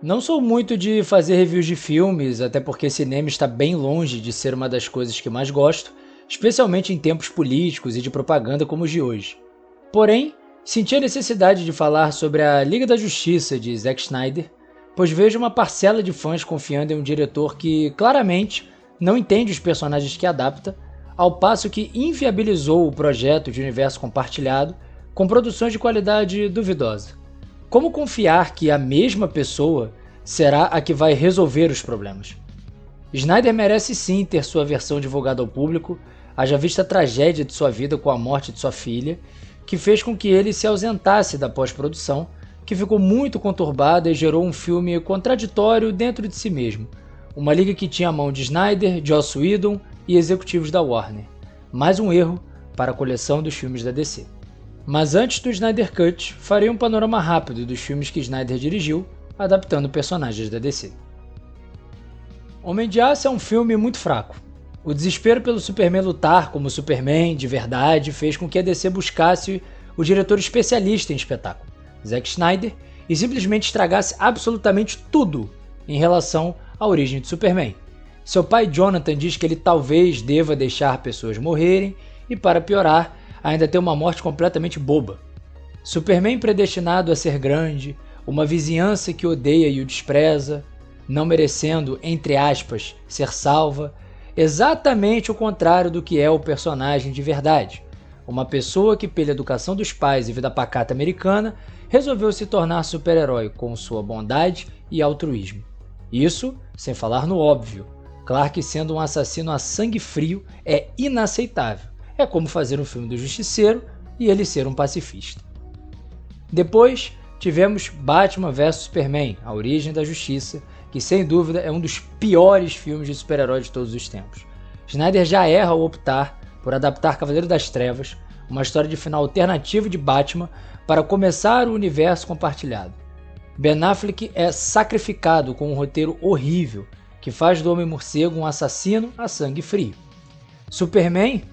Não sou muito de fazer reviews de filmes, até porque cinema está bem longe de ser uma das coisas que mais gosto, especialmente em tempos políticos e de propaganda como os de hoje. Porém, senti a necessidade de falar sobre a Liga da Justiça de Zack Snyder, pois vejo uma parcela de fãs confiando em um diretor que, claramente, não entende os personagens que adapta, ao passo que inviabilizou o projeto de universo compartilhado com produções de qualidade duvidosa. Como confiar que a mesma pessoa será a que vai resolver os problemas? Snyder merece sim ter sua versão divulgada ao público, haja vista a tragédia de sua vida com a morte de sua filha, que fez com que ele se ausentasse da pós-produção, que ficou muito conturbada e gerou um filme contraditório dentro de si mesmo. Uma liga que tinha a mão de Snyder, Joss Whedon e executivos da Warner. Mais um erro para a coleção dos filmes da DC. Mas antes do Snyder Cut, farei um panorama rápido dos filmes que Snyder dirigiu, adaptando personagens da DC. Homem de Aço é um filme muito fraco. O desespero pelo Superman lutar como Superman de verdade fez com que a DC buscasse o diretor especialista em espetáculo, Zack Snyder, e simplesmente estragasse absolutamente tudo em relação à origem de Superman. Seu pai Jonathan diz que ele talvez deva deixar pessoas morrerem e, para piorar, ainda tem uma morte completamente boba. Superman predestinado a ser grande, uma vizinhança que odeia e o despreza, não merecendo, entre aspas, ser salva, exatamente o contrário do que é o personagem de verdade. Uma pessoa que, pela educação dos pais e vida pacata americana, resolveu se tornar super-herói com sua bondade e altruísmo. Isso sem falar no óbvio. Clark sendo um assassino a sangue frio é inaceitável. É como fazer um filme do Justiceiro e ele ser um pacifista. Depois, tivemos Batman vs Superman, A Origem da Justiça, que sem dúvida é um dos piores filmes de super-herói de todos os tempos. Snyder já erra ao optar por adaptar Cavaleiro das Trevas, uma história de final alternativo de Batman, para começar o universo compartilhado. Ben Affleck é sacrificado com um roteiro horrível, que faz do Homem-Morcego um assassino a sangue frio. Superman,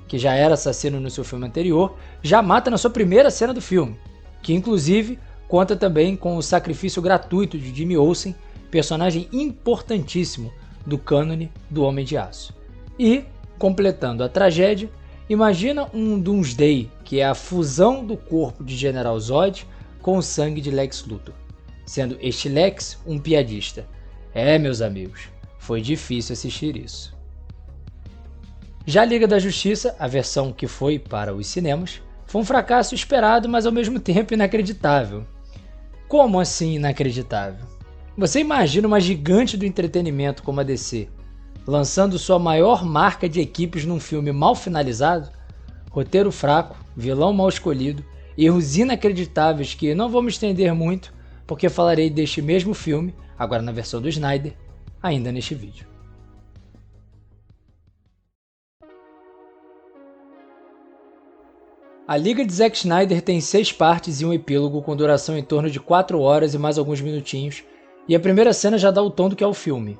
que já era assassino no seu filme anterior, já mata na sua primeira cena do filme, que inclusive conta também com o sacrifício gratuito de Jimmy Olsen, personagem importantíssimo do cânone do Homem de Aço. E, completando a tragédia, imagina um Doomsday, que é a fusão do corpo de General Zod com o sangue de Lex Luthor, sendo este Lex um piadista. Meus amigos, foi difícil assistir isso. Já a Liga da Justiça, a versão que foi para os cinemas, foi um fracasso esperado, mas ao mesmo tempo inacreditável. Como assim inacreditável? Você imagina uma gigante do entretenimento como a DC, lançando sua maior marca de equipes num filme mal finalizado? Roteiro fraco, vilão mal escolhido, erros inacreditáveis que não vou me estender muito, porque falarei deste mesmo filme, agora na versão do Snyder, ainda neste vídeo. A Liga de Zack Snyder tem 6 partes e um epílogo com duração em torno de 4 horas e mais alguns minutinhos, e a primeira cena já dá o tom do que é o filme.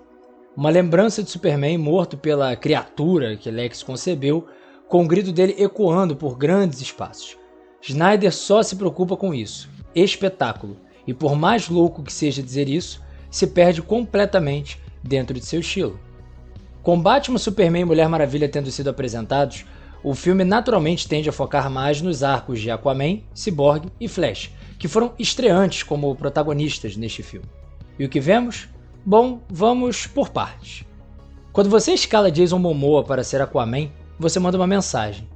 Uma lembrança de Superman morto pela criatura que Lex concebeu, com o grito dele ecoando por grandes espaços. Snyder só se preocupa com isso, espetáculo, e por mais louco que seja dizer isso, se perde completamente dentro de seu estilo. Com Batman, Superman e Mulher Maravilha tendo sido apresentados, o filme naturalmente tende a focar mais nos arcos de Aquaman, Cyborg e Flash, que foram estreantes como protagonistas neste filme. E o que vemos? Bom, vamos por partes. Quando você escala Jason Momoa para ser Aquaman, você manda uma mensagem.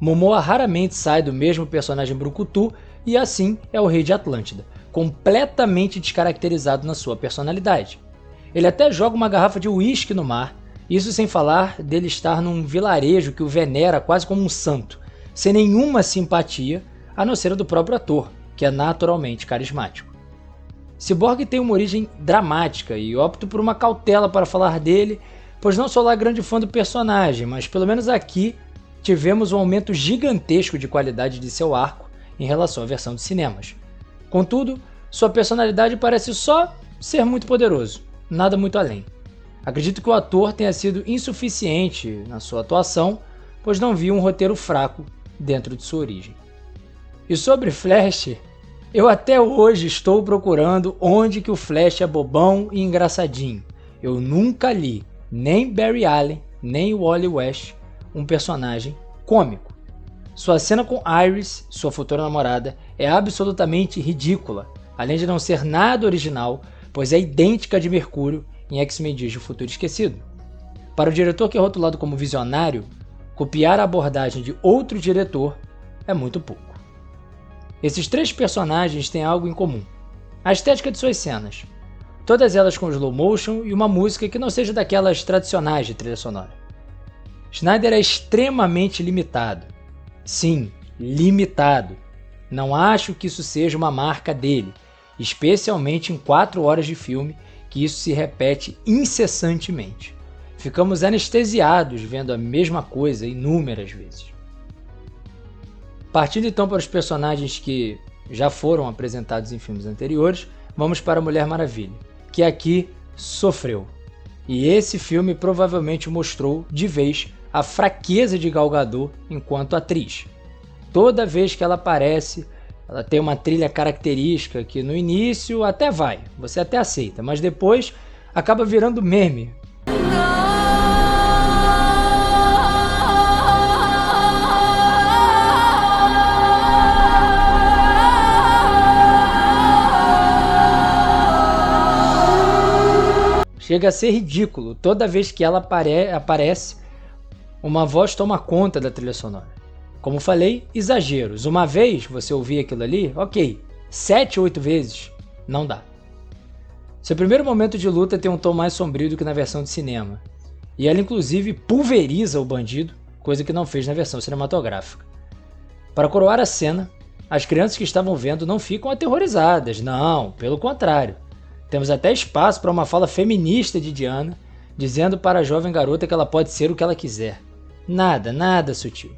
Momoa raramente sai do mesmo personagem brucutu e assim é o rei de Atlântida, completamente descaracterizado na sua personalidade. Ele até joga uma garrafa de uísque no mar, isso sem falar dele estar num vilarejo que o venera quase como um santo, sem nenhuma simpatia, a não ser a do próprio ator, que é naturalmente carismático. Cyborg tem uma origem dramática e opto por uma cautela para falar dele, pois não sou lá grande fã do personagem, mas pelo menos aqui tivemos um aumento gigantesco de qualidade de seu arco em relação à versão de cinemas. Contudo, sua personalidade parece só ser muito poderoso, nada muito além. Acredito que o ator tenha sido insuficiente na sua atuação, pois não vi um roteiro fraco dentro de sua origem. E sobre Flash, Eu até hoje estou procurando onde que o Flash é bobão e engraçadinho. Eu nunca li nem Barry Allen, nem Wally West, um personagem cômico. Sua cena com Iris, sua futura namorada, é absolutamente ridícula, além de não ser nada original, pois é idêntica a de Mercúrio em X-Men Dias do Futuro Esquecido. Para o diretor que é rotulado como visionário, copiar a abordagem de outro diretor é muito pouco. Esses três personagens têm algo em comum: a estética de suas cenas, todas elas com slow motion e uma música que não seja daquelas tradicionais de trilha sonora. Snyder é extremamente limitado. Sim, limitado. Não acho que isso seja uma marca dele, especialmente em 4 horas de filme, que isso se repete incessantemente. Ficamos anestesiados vendo a mesma coisa inúmeras vezes. Partindo então para os personagens que já foram apresentados em filmes anteriores, vamos para a Mulher Maravilha, que aqui sofreu. E esse filme provavelmente mostrou de vez a fraqueza de Gal Gadot enquanto atriz. Toda vez que ela aparece, ela tem uma trilha característica que no início até vai, você até aceita, mas depois acaba virando meme. Chega a ser ridículo, toda vez que ela aparece, uma voz toma conta da trilha sonora. Como falei, exageros. Uma vez você ouvir aquilo ali, ok. 7, 8 vezes, não dá. Seu primeiro momento de luta tem um tom mais sombrio do que na versão de cinema. E ela inclusive pulveriza o bandido, coisa que não fez na versão cinematográfica. Para coroar a cena, as crianças que estavam vendo não ficam aterrorizadas, não, pelo contrário. Temos até espaço para uma fala feminista de Diana, dizendo para a jovem garota que ela pode ser o que ela quiser. Nada sutil.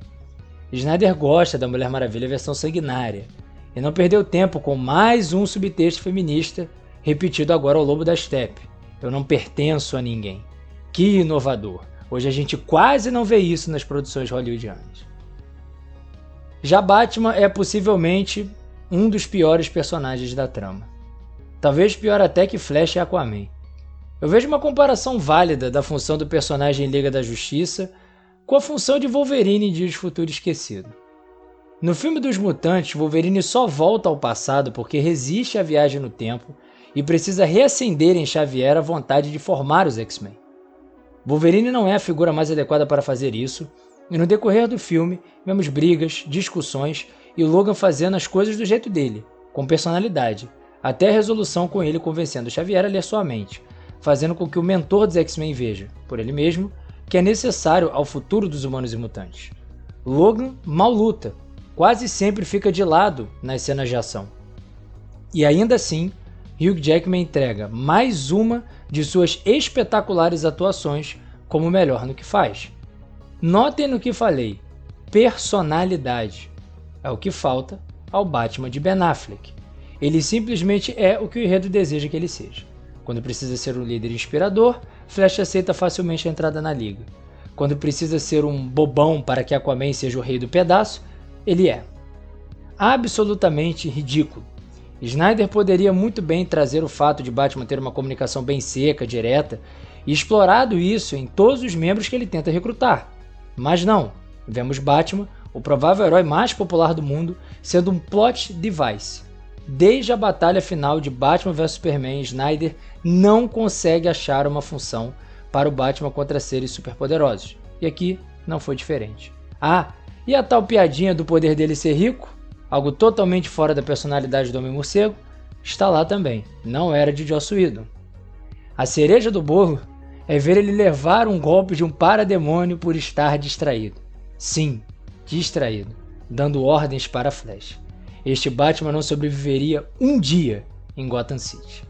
Snyder gosta da Mulher Maravilha versão sanguinária, e não perdeu tempo com mais um subtexto feminista, repetido agora ao Lobo da Steppe. Eu não pertenço a ninguém. Que inovador. Hoje a gente quase não vê isso nas produções hollywoodianas. Já Batman é possivelmente um dos piores personagens da trama. Talvez pior até que Flash e Aquaman. Eu vejo uma comparação válida da função do personagem em Liga da Justiça com a função de Wolverine em Dias do Futuro Esquecido. No filme dos Mutantes, Wolverine só volta ao passado porque resiste à viagem no tempo e precisa reacender em Xavier a vontade de formar os X-Men. Wolverine não é a figura mais adequada para fazer isso, e no decorrer do filme vemos brigas, discussões e o Logan fazendo as coisas do jeito dele, com personalidade, até a resolução com ele convencendo Xavier a ler sua mente, fazendo com que o mentor dos X-Men veja, por ele mesmo, que é necessário ao futuro dos humanos e mutantes. Logan mal luta, quase sempre fica de lado nas cenas de ação. E ainda assim, Hugh Jackman entrega mais uma de suas espetaculares atuações como o melhor no que faz. Notem no que falei, personalidade. É o que falta ao Batman de Ben Affleck. Ele simplesmente é o que o enredo deseja que ele seja. Quando precisa ser um líder inspirador, Flash aceita facilmente a entrada na liga. Quando precisa ser um bobão para que Aquaman seja o rei do pedaço, ele é. Absolutamente ridículo. Snyder poderia muito bem trazer o fato de Batman ter uma comunicação bem seca, direta, e explorado isso em todos os membros que ele tenta recrutar. Mas não, vemos Batman, o provável herói mais popular do mundo, sendo um plot device. Desde a batalha final de Batman vs Superman, Snyder não consegue achar uma função para o Batman contra seres superpoderosos. E aqui não foi diferente. Ah, e a tal piadinha do poder dele ser rico? Algo totalmente fora da personalidade do Homem-Morcego? Está lá também, não era de Joss Whedon. A cereja do bolo é ver ele levar um golpe de um parademônio por estar distraído. Sim, distraído, dando ordens para Flash. Este Batman não sobreviveria um dia em Gotham City.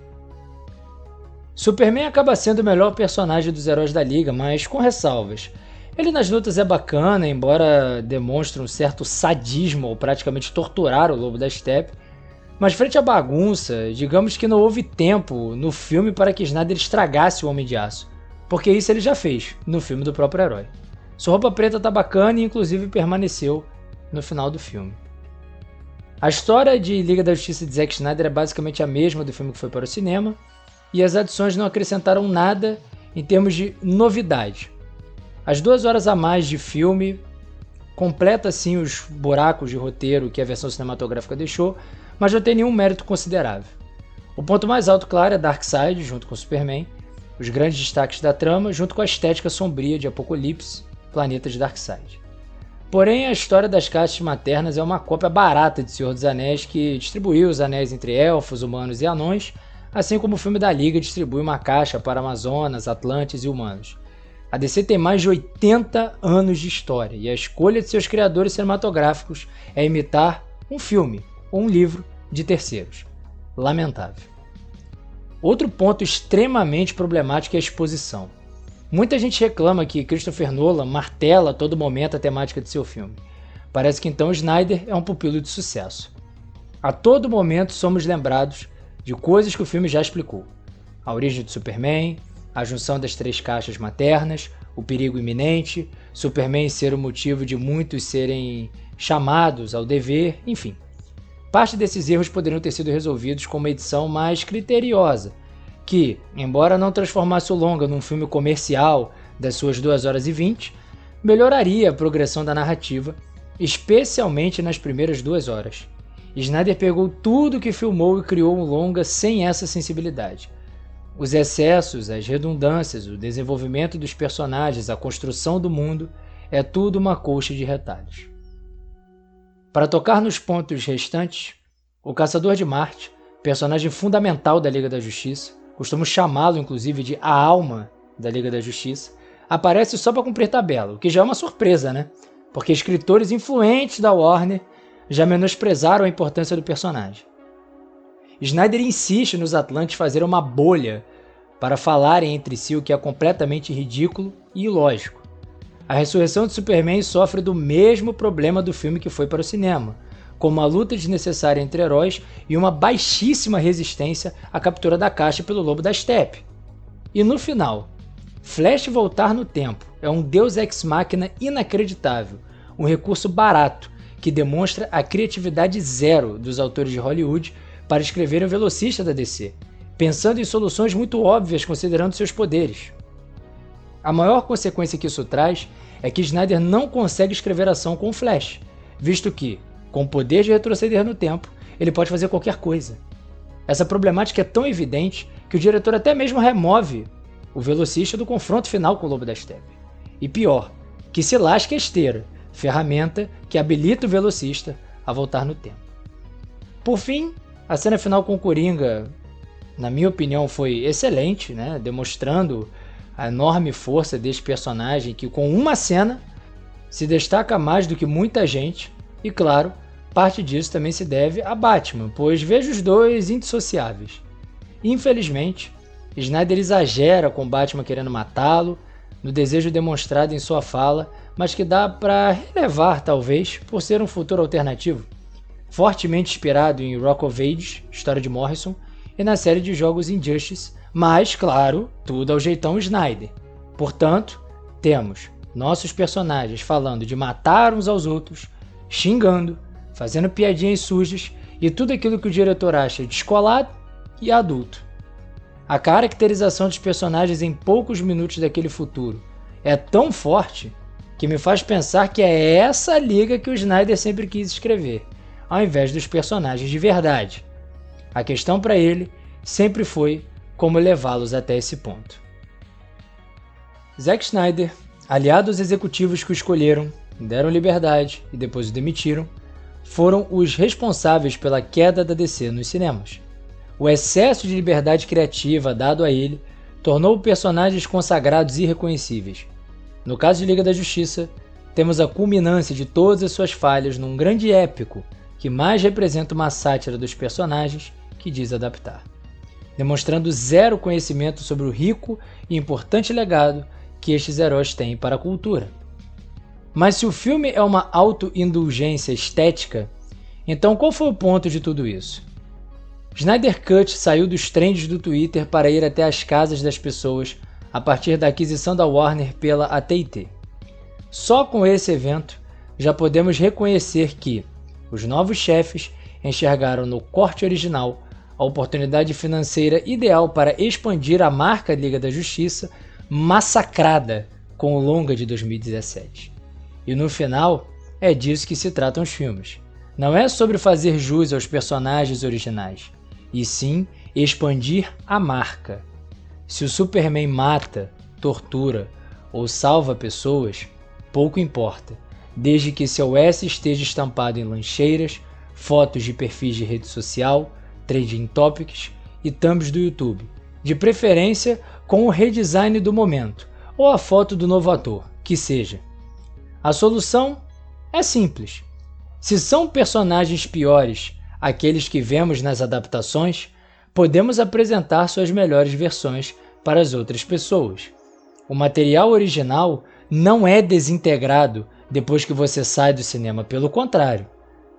Superman acaba sendo o melhor personagem dos heróis da Liga, mas com ressalvas. Ele nas lutas é bacana, embora demonstre um certo sadismo ao praticamente torturar o Lobo da Steppe, mas frente à bagunça, digamos que não houve tempo no filme para que Snyder estragasse o Homem de Aço, porque isso ele já fez no filme do próprio herói. Sua roupa preta tá bacana e inclusive permaneceu no final do filme. A história de Liga da Justiça de Zack Snyder é basicamente a mesma do filme que foi para o cinema, e as adições não acrescentaram nada em termos de novidade. As 2 horas a mais de filme completa sim os buracos de roteiro que a versão cinematográfica deixou, mas não tem nenhum mérito considerável. O ponto mais alto, claro, é Darkseid, junto com Superman, os grandes destaques da trama, junto com a estética sombria de Apocalipse, planeta de Darkseid. Porém, a história das castas maternas é uma cópia barata de Senhor dos Anéis, que distribuiu os anéis entre elfos, humanos e anões, assim como o filme da Liga distribui uma caixa para Amazonas, Atlantes e humanos. A DC tem mais de 80 anos de história, e a escolha de seus criadores cinematográficos é imitar um filme ou um livro de terceiros. Lamentável. Outro ponto extremamente problemático é a exposição. Muita gente reclama que Christopher Nolan martela a todo momento a temática de seu filme. Parece que então Snyder é um pupilo de sucesso. A todo momento somos lembrados de coisas que o filme já explicou. A origem de Superman, a junção das 3 caixas maternas, o perigo iminente, Superman ser o motivo de muitos serem chamados ao dever, enfim. Parte desses erros poderiam ter sido resolvidos com uma edição mais criteriosa, que, embora não transformasse o longa num filme comercial das suas 2 horas e 20, melhoraria a progressão da narrativa, especialmente nas primeiras 2 horas. Snyder pegou tudo que filmou e criou um longa sem essa sensibilidade. Os excessos, as redundâncias, o desenvolvimento dos personagens, a construção do mundo, é tudo uma colcha de retalhos. Para tocar nos pontos restantes, o Caçador de Marte, personagem fundamental da Liga da Justiça, costumo chamá-lo inclusive de a alma da Liga da Justiça, aparece só para cumprir tabela, o que já é uma surpresa, né? Porque escritores influentes da Warner já menosprezaram a importância do personagem. Snyder insiste nos Atlantes fazerem uma bolha para falarem entre si, o que é completamente ridículo e ilógico. A ressurreição de Superman sofre do mesmo problema do filme que foi para o cinema, como uma luta desnecessária entre heróis e uma baixíssima resistência à captura da caixa pelo Lobo da Steppe. E no final, Flash voltar no tempo é um deus ex machina inacreditável, um recurso barato que demonstra a criatividade zero dos autores de Hollywood para escrever o velocista da DC, pensando em soluções muito óbvias considerando seus poderes. A maior consequência que isso traz é que Snyder não consegue escrever ação com o Flash, visto que, com o poder de retroceder no tempo, ele pode fazer qualquer coisa. Essa problemática é tão evidente que o diretor até mesmo remove o velocista do confronto final com o Lobo da Steppe. E pior, que se lasque a esteira, ferramenta que habilita o velocista a voltar no tempo. Por fim, a cena final com o Coringa, na minha opinião, foi excelente, né? Demonstrando a enorme força deste personagem que com uma cena se destaca mais do que muita gente e, claro, parte disso também se deve a Batman, pois vejo os dois indissociáveis. Infelizmente, Snyder exagera com Batman querendo matá-lo, no desejo demonstrado em sua fala, mas que dá para relevar talvez por ser um futuro alternativo, fortemente inspirado em Rock of Ages, história de Morrison, e na série de jogos Injustice, mas, claro, tudo ao jeitão Snyder. Portanto, temos nossos personagens falando de matar uns aos outros, xingando, fazendo piadinhas sujas e tudo aquilo que o diretor acha descolado e adulto. A caracterização dos personagens em poucos minutos daquele futuro é tão forte que me faz pensar que é essa liga que o Snyder sempre quis escrever, ao invés dos personagens de verdade. A questão para ele sempre foi como levá-los até esse ponto. Zack Snyder, aliado aos executivos que o escolheram, deram liberdade e depois o demitiram, foram os responsáveis pela queda da DC nos cinemas. O excesso de liberdade criativa dado a ele tornou personagens consagrados e irreconhecíveis. No caso de Liga da Justiça, temos a culminância de todas as suas falhas num grande épico que mais representa uma sátira dos personagens que diz adaptar, demonstrando zero conhecimento sobre o rico e importante legado que estes heróis têm para a cultura. Mas se o filme é uma auto-indulgência estética, então qual foi o ponto de tudo isso? Snyder Cut saiu dos trends do Twitter para ir até as casas das pessoas a partir da aquisição da Warner pela AT&T. Só com esse evento já podemos reconhecer que os novos chefes enxergaram no corte original a oportunidade financeira ideal para expandir a marca Liga da Justiça, massacrada com o longa de 2017. E no final, é disso que se tratam os filmes. Não é sobre fazer jus aos personagens originais, e sim expandir a marca. Se o Superman mata, tortura ou salva pessoas, pouco importa, desde que seu S esteja estampado em lancheiras, fotos de perfis de rede social, trending topics e thumbs do YouTube, de preferência com o redesign do momento ou a foto do novo ator, que seja. A solução é simples. Se são personagens piores aqueles que vemos nas adaptações, podemos apresentar suas melhores versões para as outras pessoas. O material original não é desintegrado depois que você sai do cinema, pelo contrário,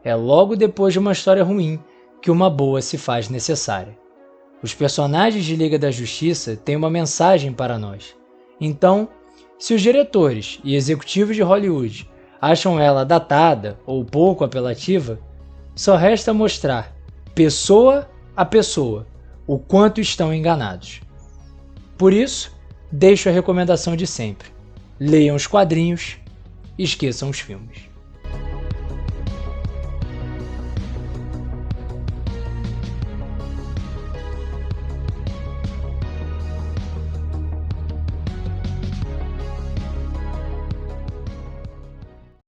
é logo depois de uma história ruim que uma boa se faz necessária. Os personagens de Liga da Justiça têm uma mensagem para nós. Então, se os diretores e executivos de Hollywood acham ela datada ou pouco apelativa, só resta mostrar, pessoa a pessoa, o quanto estão enganados. Por isso, deixo a recomendação de sempre. Leiam os quadrinhos e esqueçam os filmes.